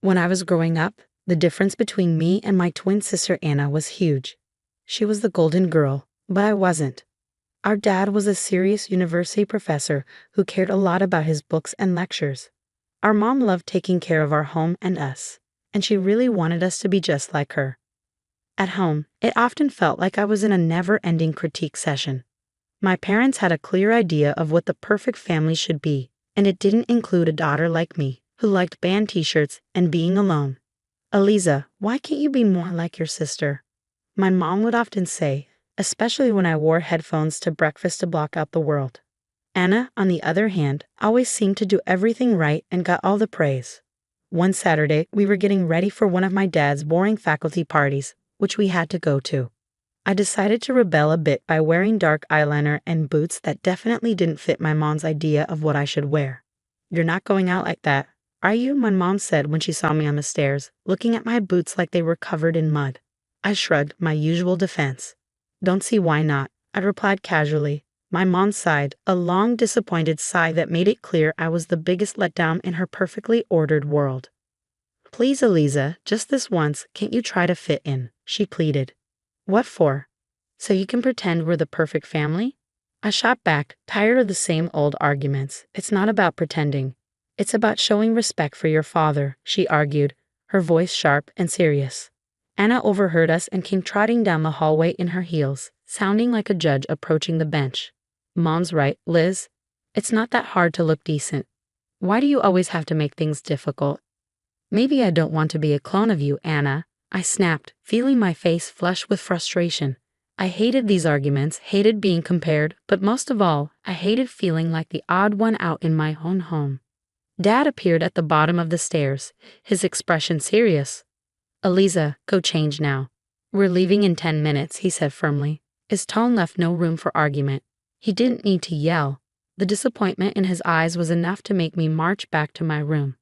When I was growing up, the difference between me and my twin sister Anna was huge. She was the golden girl, but I wasn't. Our dad was a serious university professor who cared a lot about his books and lectures. Our mom loved taking care of our home and us, and she really wanted us to be just like her. At home, it often felt like I was in a never-ending critique session. My parents had a clear idea of what the perfect family should be, and it didn't include a daughter like me, who liked band t-shirts and being alone. "Eliza, why can't you be more like your sister?" my mom would often say, especially when I wore headphones to breakfast to block out the world. Anna, on the other hand, always seemed to do everything right and got all the praise. One Saturday, we were getting ready for one of my dad's boring faculty parties, which we had to go to. I decided to rebel a bit by wearing dark eyeliner and boots that definitely didn't fit my mom's idea of what I should wear. "You're not going out like that, are you?" my mom said when she saw me on the stairs, looking at my boots like they were covered in mud. I shrugged my usual defense. "Don't see why not," I replied casually. My mom sighed, a long, disappointed sigh that made it clear I was the biggest letdown in her perfectly ordered world. "Please, Eliza, just this once, can't you try to fit in?" she pleaded. "What for? So you can pretend we're the perfect family?" I shot back, tired of the same old arguments. "It's not about pretending. It's about showing respect for your father," she argued, her voice sharp and serious. Anna overheard us and came trotting down the hallway in her heels, sounding like a judge approaching the bench. "Mom's right, Liz. It's not that hard to look decent. Why do you always have to make things difficult?" "Maybe I don't want to be a clone of you, Anna," I snapped, feeling my face flush with frustration. I hated these arguments, hated being compared, but most of all, I hated feeling like the odd one out in my own home. Dad appeared at the bottom of the stairs, his expression serious. "Eliza, go change now. We're leaving in 10 minutes, he said firmly. His tone left no room for argument. He didn't need to yell. The disappointment in his eyes was enough to make me march back to my room.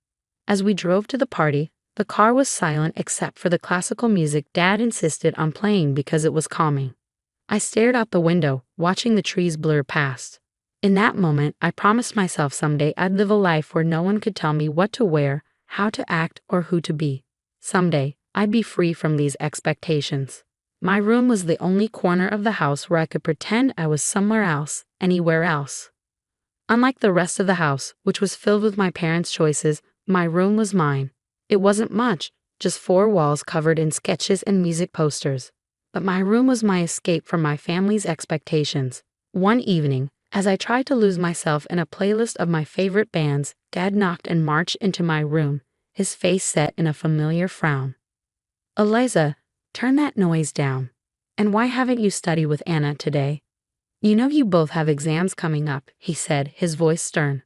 As we drove to the party, the car was silent except for the classical music Dad insisted on playing because it was calming. I stared out the window, watching the trees blur past. In that moment, I promised myself someday I'd live a life where no one could tell me what to wear, how to act, or who to be. Someday, I'd be free from these expectations. My room was the only corner of the house where I could pretend I was somewhere else, anywhere else. Unlike the rest of the house, which was filled with my parents' choices, my room was mine. It wasn't much, just 4 walls covered in sketches and music posters. But my room was my escape from my family's expectations. One evening, as I tried to lose myself in a playlist of my favorite bands, Dad knocked and marched into my room, his face set in a familiar frown. "Eliza, turn that noise down. And why haven't you studied with Anna today? You know you both have exams coming up," he said, his voice stern.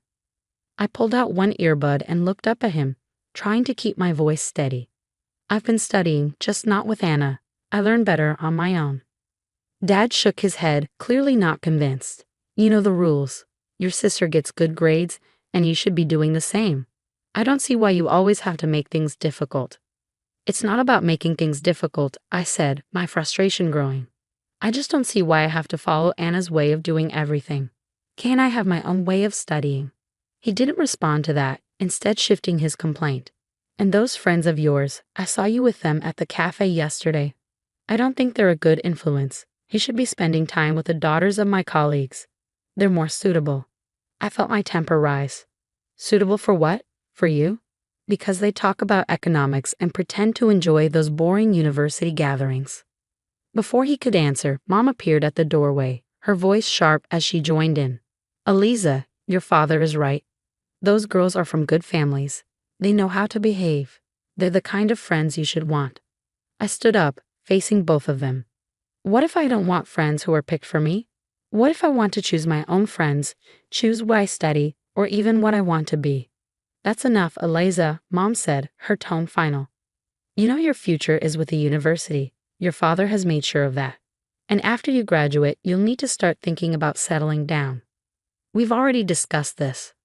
I pulled out one earbud and looked up at him, trying to keep my voice steady. "I've been studying, just not with Anna. I learn better on my own." Dad shook his head, clearly not convinced. "You know the rules. Your sister gets good grades, and you should be doing the same. I don't see why you always have to make things difficult." "It's not about making things difficult," I said, my frustration growing. "I just don't see why I have to follow Anna's way of doing everything. Can't I have my own way of studying?" He didn't respond to that, instead shifting his complaint. "And those friends of yours, I saw you with them at the cafe yesterday. I don't think they're a good influence. He should be spending time with the daughters of my colleagues. They're more suitable." I felt my temper rise. "Suitable for what? For you?" "Because they talk about economics and pretend to enjoy those boring university gatherings." Before he could answer, Mom appeared at the doorway, her voice sharp as she joined in. "Eliza, your father is right. Those girls are from good families. They know how to behave. They're the kind of friends you should want." I stood up, facing both of them. "What if I don't want friends who are picked for me? What if I want to choose my own friends, choose what I study, or even what I want to be?" "That's enough, Eliza," Mom said, her tone final. "You know your future is with the university. Your father has made sure of that. And after you graduate, you'll need to start thinking about settling down. We've already discussed this."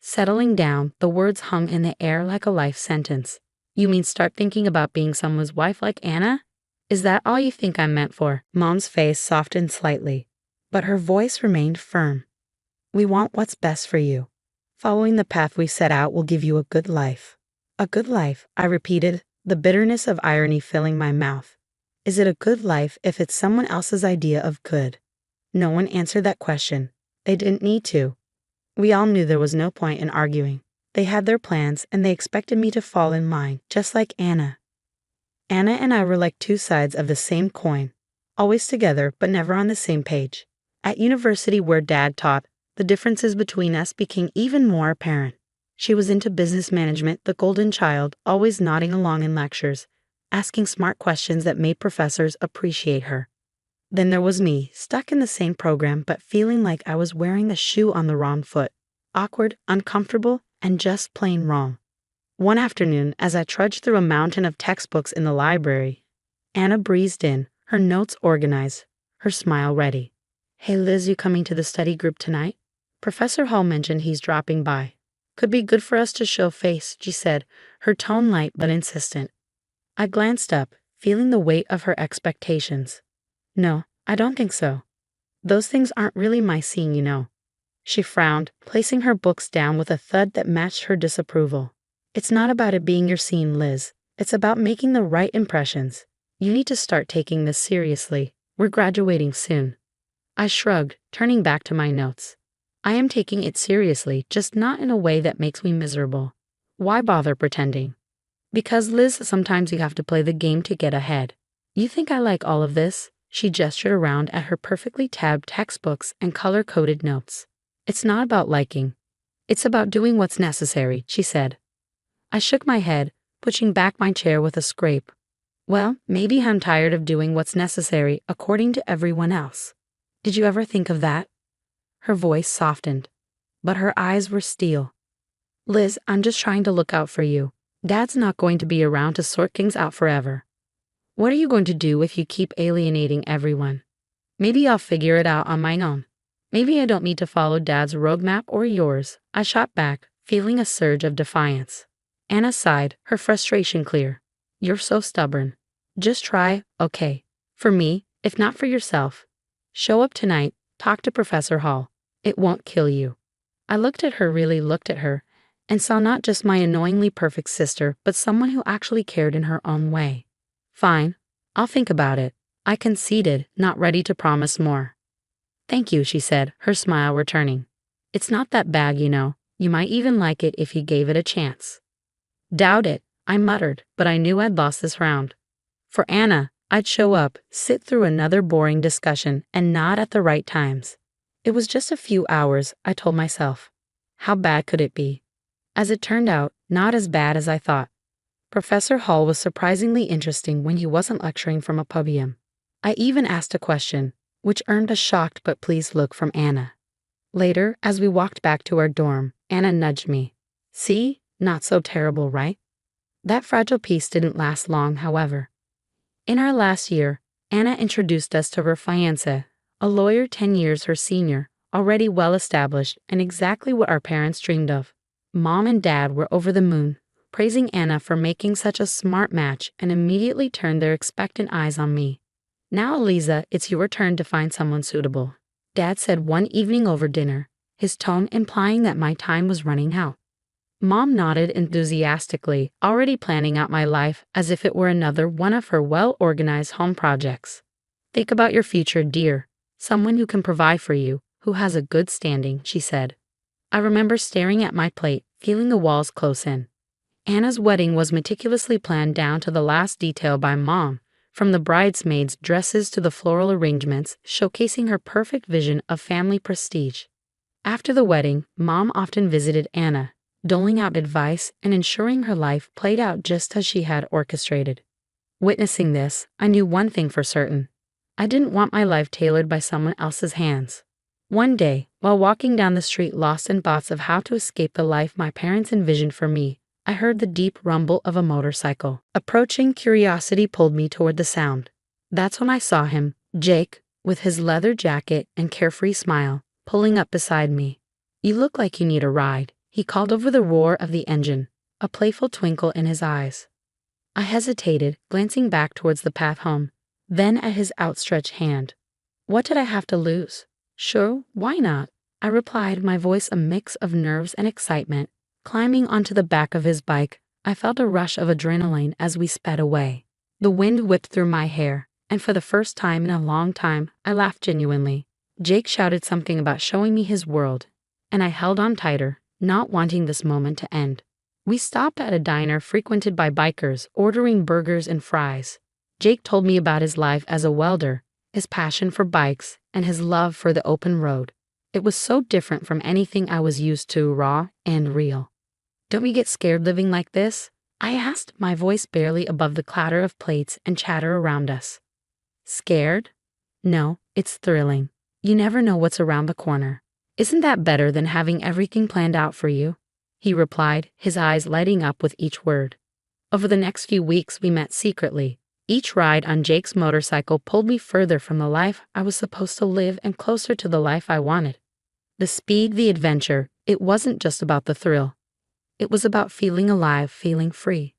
Settling down, the words hung in the air like a life sentence. "You mean start thinking about being someone's wife like Anna? Is that all you think I'm meant for?" Mom's face softened slightly, but her voice remained firm. "We want what's best for you. Following the path we set out will give you a good life. A good life, I repeated, the bitterness of irony filling my mouth. Is it a good life if it's someone else's idea of good? No one answered that question. They didn't need to. We all knew there was no point in arguing. They had their plans and they expected me to fall in line, just like Anna. Anna and I were like two sides of the same coin, always together but never on the same page. At university where Dad taught, the differences between us became even more apparent. She was into business management, the golden child, always nodding along in lectures, asking smart questions that made professors appreciate her. Then there was me, stuck in the same program but feeling like I was wearing the shoe on the wrong foot. Awkward, uncomfortable, and just plain wrong. One afternoon, as I trudged through a mountain of textbooks in the library, Anna breezed in, her notes organized, her smile ready. "Hey Liz, you coming to the study group tonight? Professor Hall mentioned he's dropping by. Could be good for us to show face," she said, her tone light but insistent. I glanced up, feeling the weight of her expectations. "No, I don't think so. Those things aren't really my scene, you know." She frowned, placing her books down with a thud that matched her disapproval. "It's not about it being your scene, Liz. It's about making the right impressions. You need to start taking this seriously. We're graduating soon." I shrugged, turning back to my notes. "I am taking it seriously, just not in a way that makes me miserable. Why bother pretending?" "Because, Liz, sometimes you have to play the game to get ahead. You think I like all of this?" She gestured around at her perfectly tabbed textbooks and color-coded notes. "It's not about liking. It's about doing what's necessary," she said. I shook my head, pushing back my chair with a scrape. "Well, maybe I'm tired of doing what's necessary according to everyone else. Did you ever think of that?" Her voice softened, but her eyes were steel. "Liz, I'm just trying to look out for you. Dad's not going to be around to sort things out forever. What are you going to do if you keep alienating everyone? Maybe I'll figure it out on my own. Maybe I don't need to follow Dad's roadmap or yours." I shot back, feeling a surge of defiance. Anna sighed, her frustration clear. "You're so stubborn. Just try, okay? For me, if not for yourself. Show up tonight, talk to Professor Hall. It won't kill you." I really looked at her, and saw not just my annoyingly perfect sister, but someone who actually cared in her own way. "Fine, I'll think about it," I conceded, not ready to promise more. "Thank you," she said, her smile returning. "It's not that bad, you know. You might even like it if you gave it a chance." "Doubt it," I muttered, but I knew I'd lost this round. For Anna, I'd show up, sit through another boring discussion, and nod at the right times. It was just a few hours, I told myself. How bad could it be? As it turned out, not as bad as I thought. Professor Hall was surprisingly interesting when he wasn't lecturing from a podium. I even asked a question, which earned a shocked but pleased look from Anna. Later, as we walked back to our dorm, Anna nudged me. "See? Not so terrible, right?" That fragile peace didn't last long, however. In our last year, Anna introduced us to her fiancé, a lawyer 10 years her senior, already well established and exactly what our parents dreamed of. Mom and Dad were over the moon, praising Anna for making such a smart match, and immediately turned their expectant eyes on me. "Now, Eliza, it's your turn to find someone suitable," Dad said one evening over dinner, his tone implying that my time was running out. Mom nodded enthusiastically, already planning out my life as if it were another one of her well-organized home projects. "Think about your future, dear. Someone who can provide for you, who has a good standing," she said. I remember staring at my plate, feeling the walls close in. Anna's wedding was meticulously planned down to the last detail by Mom, from the bridesmaids' dresses to the floral arrangements, showcasing her perfect vision of family prestige. After the wedding, Mom often visited Anna, doling out advice and ensuring her life played out just as she had orchestrated. Witnessing this, I knew one thing for certain. I didn't want my life tailored by someone else's hands. One day, while walking down the street lost in thoughts of how to escape the life my parents envisioned for me, I heard the deep rumble of a motorcycle. Approaching, curiosity pulled me toward the sound. That's when I saw him, Jake, with his leather jacket and carefree smile, pulling up beside me. "You look like you need a ride," he called over the roar of the engine, a playful twinkle in his eyes. I hesitated, glancing back towards the path home, then at his outstretched hand. What did I have to lose? "Sure, why not?" I replied, my voice a mix of nerves and excitement. Climbing onto the back of his bike, I felt a rush of adrenaline as we sped away. The wind whipped through my hair, and for the first time in a long time, I laughed genuinely. Jake shouted something about showing me his world, and I held on tighter, not wanting this moment to end. We stopped at a diner frequented by bikers, ordering burgers and fries. Jake told me about his life as a welder, his passion for bikes, and his love for the open road. It was so different from anything I was used to, raw and real. "Don't you get scared living like this?" I asked, my voice barely above the clatter of plates and chatter around us. "Scared? No, it's thrilling. You never know what's around the corner. Isn't that better than having everything planned out for you?" he replied, his eyes lighting up with each word. Over the next few weeks, we met secretly. Each ride on Jake's motorcycle pulled me further from the life I was supposed to live and closer to the life I wanted. The speed, the adventure, it wasn't just about the thrill. It was about feeling alive, feeling free.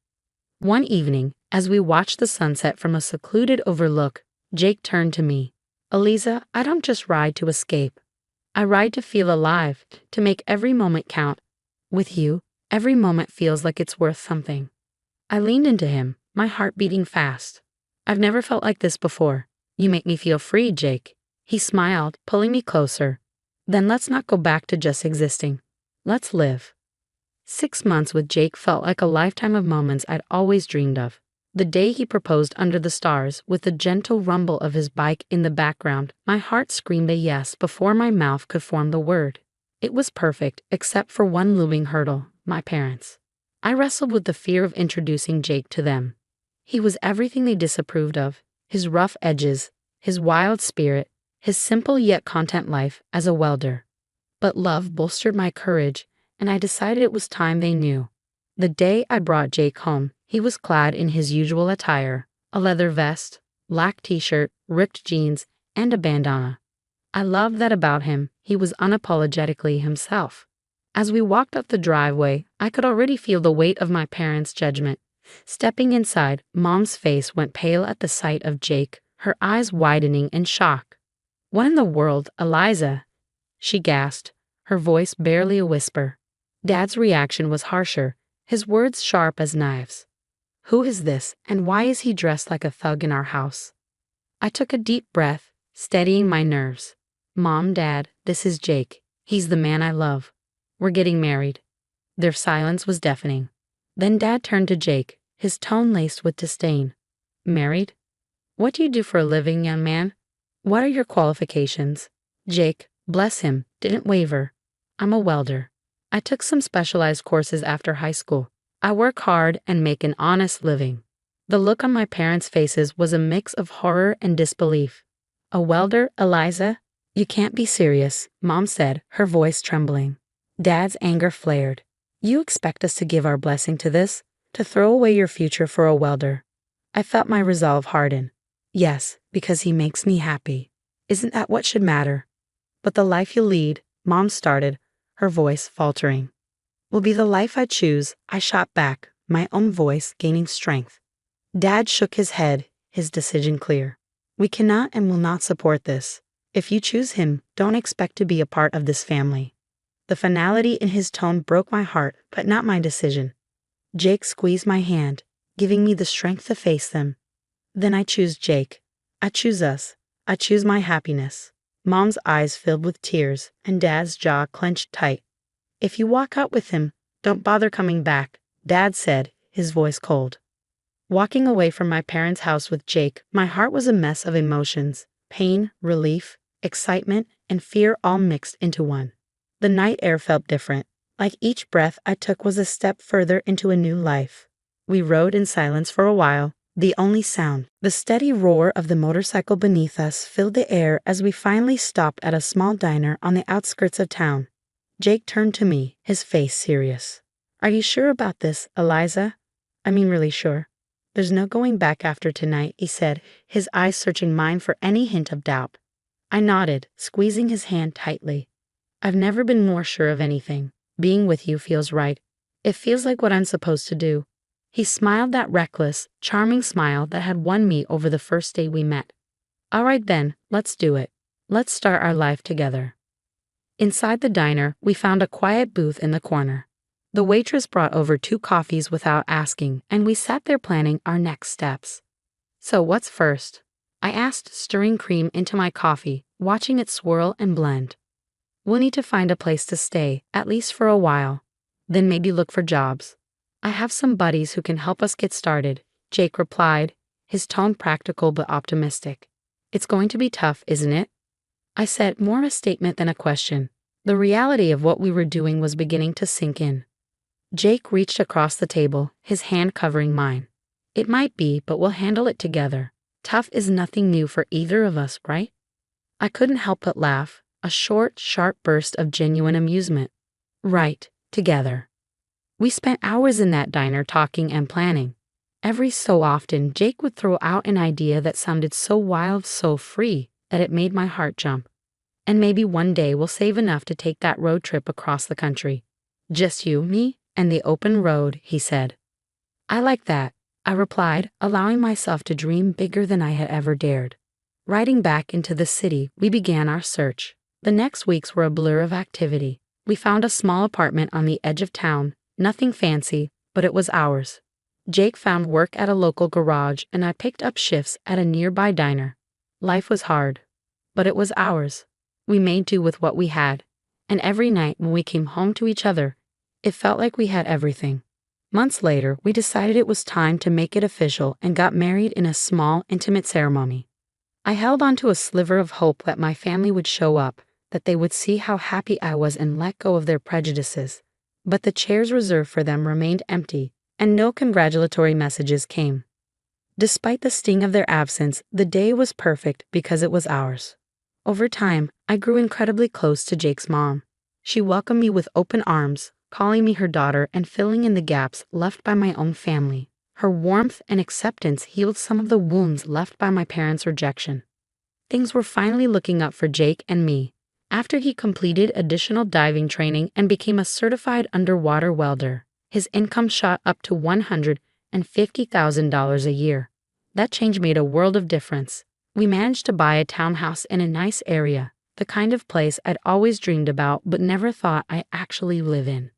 One evening, as we watched the sunset from a secluded overlook, Jake turned to me. "Eliza, I don't just ride to escape. I ride to feel alive, to make every moment count. With you, every moment feels like it's worth something." I leaned into him, my heart beating fast. "I've never felt like this before. You make me feel free, Jake." He smiled, pulling me closer. "Then let's not go back to just existing. Let's live." 6 months with Jake felt like a lifetime of moments I'd always dreamed of. The day he proposed under the stars, with the gentle rumble of his bike in the background, my heart screamed a yes before my mouth could form the word. It was perfect, except for one looming hurdle: my parents. I wrestled with the fear of introducing Jake to them. He was everything they disapproved of: his rough edges, his wild spirit, his simple yet content life as a welder. But love bolstered my courage, and I decided it was time they knew. The day I brought Jake home, he was clad in his usual attire: a leather vest, black t-shirt, ripped jeans, and a bandana. I loved that about him. He was unapologetically himself. As we walked up the driveway, I could already feel the weight of my parents' judgment. Stepping inside, Mom's face went pale at the sight of Jake, her eyes widening in shock. "What in the world, Eliza?" she gasped, her voice barely a whisper. Dad's reaction was harsher, his words sharp as knives. "Who is this, and why is he dressed like a thug in our house?" I took a deep breath, steadying my nerves. "Mom, Dad, this is Jake. He's the man I love. We're getting married." Their silence was deafening. Then Dad turned to Jake, his tone laced with disdain. "Married? What do you do for a living, young man? What are your qualifications?" Jake, bless him, didn't waver. "I'm a welder. I took some specialized courses after high school. I work hard and make an honest living." The look on my parents' faces was a mix of horror and disbelief. "A welder, Eliza? You can't be serious," Mom said, her voice trembling. Dad's anger flared. "You expect us to give our blessing to this? To throw away your future for a welder?" I felt my resolve harden. "Yes, because he makes me happy. Isn't that what should matter?" "But the life you lead," Mom started, her voice faltering. "Will be the life I choose," I shot back, my own voice gaining strength. Dad shook his head, his decision clear. "We cannot and will not support this. If you choose him, don't expect to be a part of this family." The finality in his tone broke my heart, but not my decision. Jake squeezed my hand, giving me the strength to face them. "Then I choose Jake. I choose us. I choose my happiness." Mom's eyes filled with tears, and Dad's jaw clenched tight. "If you walk out with him, don't bother coming back," Dad said, his voice cold. Walking away from my parents' house with Jake, my heart was a mess of emotions: pain, relief, excitement, and fear all mixed into one. The night air felt different, like each breath I took was a step further into a new life. We rode in silence for a while, the only sound, the steady roar of the motorcycle beneath us, filled the air as we finally stopped at a small diner on the outskirts of town. Jake turned to me, his face serious. "Are you sure about this, Eliza? I mean really sure. There's no going back after tonight," he said, his eyes searching mine for any hint of doubt. I nodded, squeezing his hand tightly. "I've never been more sure of anything. Being with you feels right. It feels like what I'm supposed to do." He smiled that reckless, charming smile that had won me over the first day we met. "All right then, let's do it. Let's start our life together." Inside the diner, we found a quiet booth in the corner. The waitress brought over 2 coffees without asking, and we sat there planning our next steps. So what's first? I asked, stirring cream into my coffee, watching it swirl and blend. We'll need to find a place to stay, at least for a while. Then maybe look for jobs. I have some buddies who can help us get started, Jake replied, his tone practical but optimistic. It's going to be tough, isn't it? I said, more a statement than a question. The reality of what we were doing was beginning to sink in. Jake reached across the table, his hand covering mine. It might be, but we'll handle it together. Tough is nothing new for either of us, right? I couldn't help but laugh, a short, sharp burst of genuine amusement. Right, together. We spent hours in that diner talking and planning. Every so often, Jake would throw out an idea that sounded so wild, so free, that it made my heart jump. And maybe one day we'll save enough to take that road trip across the country. Just you, me, and the open road, he said. I like that, I replied, allowing myself to dream bigger than I had ever dared. Riding back into the city, we began our search. The next weeks were a blur of activity. We found a small apartment on the edge of town, nothing fancy, but it was ours. Jake found work at a local garage and I picked up shifts at a nearby diner. Life was hard, but it was ours. We made do with what we had, and every night when we came home to each other, it felt like we had everything. Months later, we decided it was time to make it official and got married in a small, intimate ceremony. I held on to a sliver of hope that my family would show up, that they would see how happy I was and let go of their prejudices. But the chairs reserved for them remained empty, and no congratulatory messages came. Despite the sting of their absence, the day was perfect because it was ours. Over time, I grew incredibly close to Jake's mom. She welcomed me with open arms, calling me her daughter and filling in the gaps left by my own family. Her warmth and acceptance healed some of the wounds left by my parents' rejection. Things were finally looking up for Jake and me. After he completed additional diving training and became a certified underwater welder, his income shot up to $150,000 a year. That change made a world of difference. We managed to buy a townhouse in a nice area, the kind of place I'd always dreamed about but never thought I'd actually live in.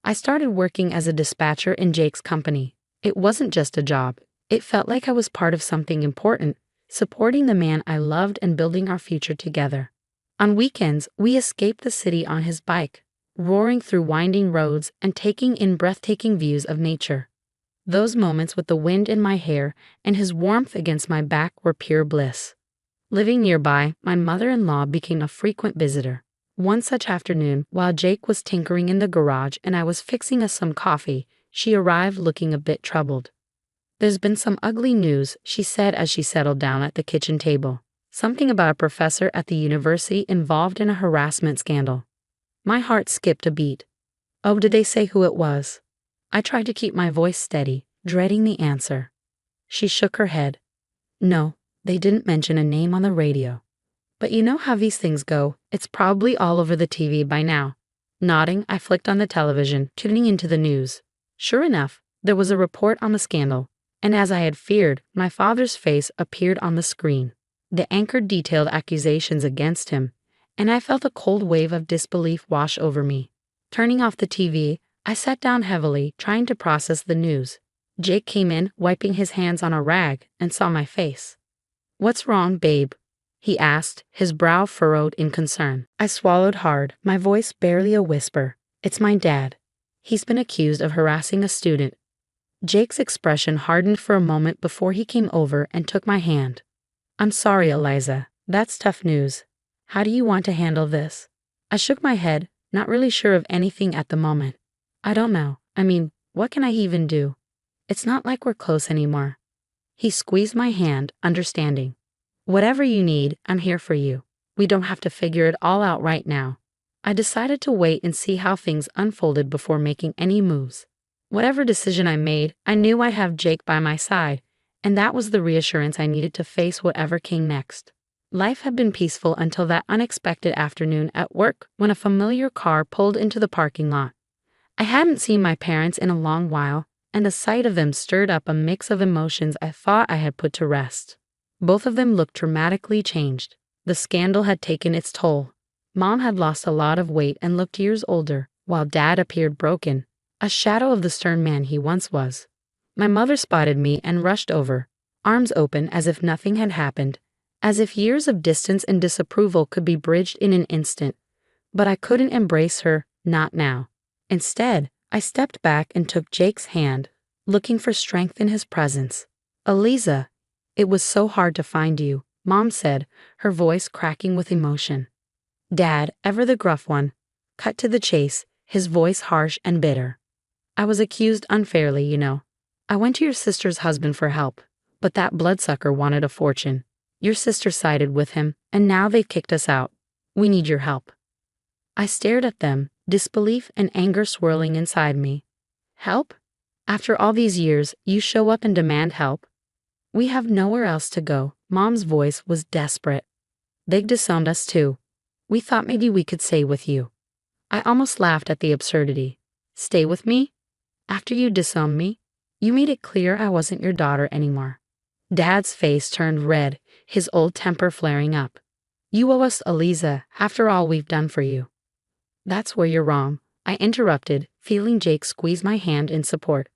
I started working as a dispatcher in Jake's company. It wasn't just a job. It felt like I was part of something important, supporting the man I loved and building our future together. On weekends, we escaped the city on his bike, roaring through winding roads and taking in breathtaking views of nature. Those moments with the wind in my hair and his warmth against my back were pure bliss. Living nearby, my mother-in-law became a frequent visitor. One such afternoon, while Jake was tinkering in the garage and I was fixing us some coffee, she arrived looking a bit troubled. There's been some ugly news, she said as she settled down at the kitchen table. Something about a professor at the university involved in a harassment scandal. My heart skipped a beat. Oh, did they say who it was? I tried to keep my voice steady, dreading the answer. She shook her head. No, they didn't mention a name on the radio. But you know how these things go, it's probably all over the TV by now. Nodding, I flicked on the television, tuning into the news. Sure enough, there was a report on the scandal, and as I had feared, my father's face appeared on the screen. The anchor detailed accusations against him, and I felt a cold wave of disbelief wash over me. Turning off the TV, I sat down heavily, trying to process the news. Jake came in, wiping his hands on a rag, and saw my face. "What's wrong, babe?" he asked, his brow furrowed in concern. I swallowed hard, my voice barely a whisper. "It's my dad. He's been accused of harassing a student." Jake's expression hardened for a moment before he came over and took my hand. "I'm sorry, Eliza. That's tough news. How do you want to handle this?" I shook my head, not really sure of anything at the moment. "I don't know. What can I even do? It's not like we're close anymore." He squeezed my hand, understanding. "Whatever you need, I'm here for you. We don't have to figure it all out right now." I decided to wait and see how things unfolded before making any moves. Whatever decision I made, I knew I'd have Jake by my side, and that was the reassurance I needed to face whatever came next. Life had been peaceful until that unexpected afternoon at work when a familiar car pulled into the parking lot. I hadn't seen my parents in a long while, and the sight of them stirred up a mix of emotions I thought I had put to rest. Both of them looked dramatically changed. The scandal had taken its toll. Mom had lost a lot of weight and looked years older, while Dad appeared broken, a shadow of the stern man he once was. My mother spotted me and rushed over, arms open as if nothing had happened, as if years of distance and disapproval could be bridged in an instant. But I couldn't embrace her, not now. Instead, I stepped back and took Jake's hand, looking for strength in his presence. "Eliza, it was so hard to find you," Mom said, her voice cracking with emotion. Dad, ever the gruff one, cut to the chase, his voice harsh and bitter. "I was accused unfairly, you know. I went to your sister's husband for help, but that bloodsucker wanted a fortune. Your sister sided with him, and now they've kicked us out. We need your help." I stared at them, disbelief and anger swirling inside me. "Help? After all these years, you show up and demand help? We have nowhere else to go." Mom's voice was desperate. "They've disowned us too. We thought maybe we could stay with you." I almost laughed at the absurdity. "Stay with me? After you disowned me? You made it clear I wasn't your daughter anymore." Dad's face turned red, his old temper flaring up. "You owe us, Eliza, after all we've done for you." "That's where you're wrong," I interrupted, feeling Jake squeeze my hand in support.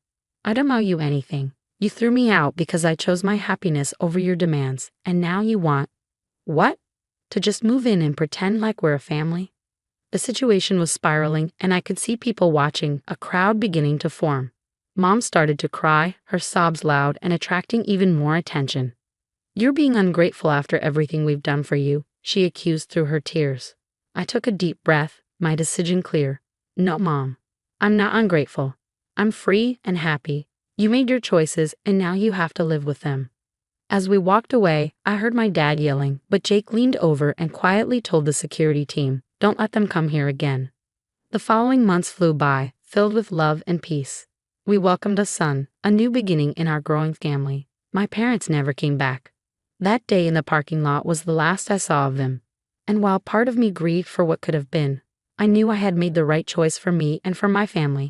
"I don't owe you anything. You threw me out because I chose my happiness over your demands, and now you want— what? To just move in and pretend like we're a family?" The situation was spiraling, and I could see people watching, a crowd beginning to form. Mom started to cry, her sobs loud and attracting even more attention. "You're being ungrateful after everything we've done for you," she accused through her tears. I took a deep breath, my decision clear. "No, Mom. I'm not ungrateful. I'm free and happy. You made your choices, and now you have to live with them." As we walked away, I heard my dad yelling, but Jake leaned over and quietly told the security team, "Don't let them come here again." The following months flew by, filled with love and peace. We welcomed a son, a new beginning in our growing family. My parents never came back. That day in the parking lot was the last I saw of them. And while part of me grieved for what could have been, I knew I had made the right choice for me and for my family.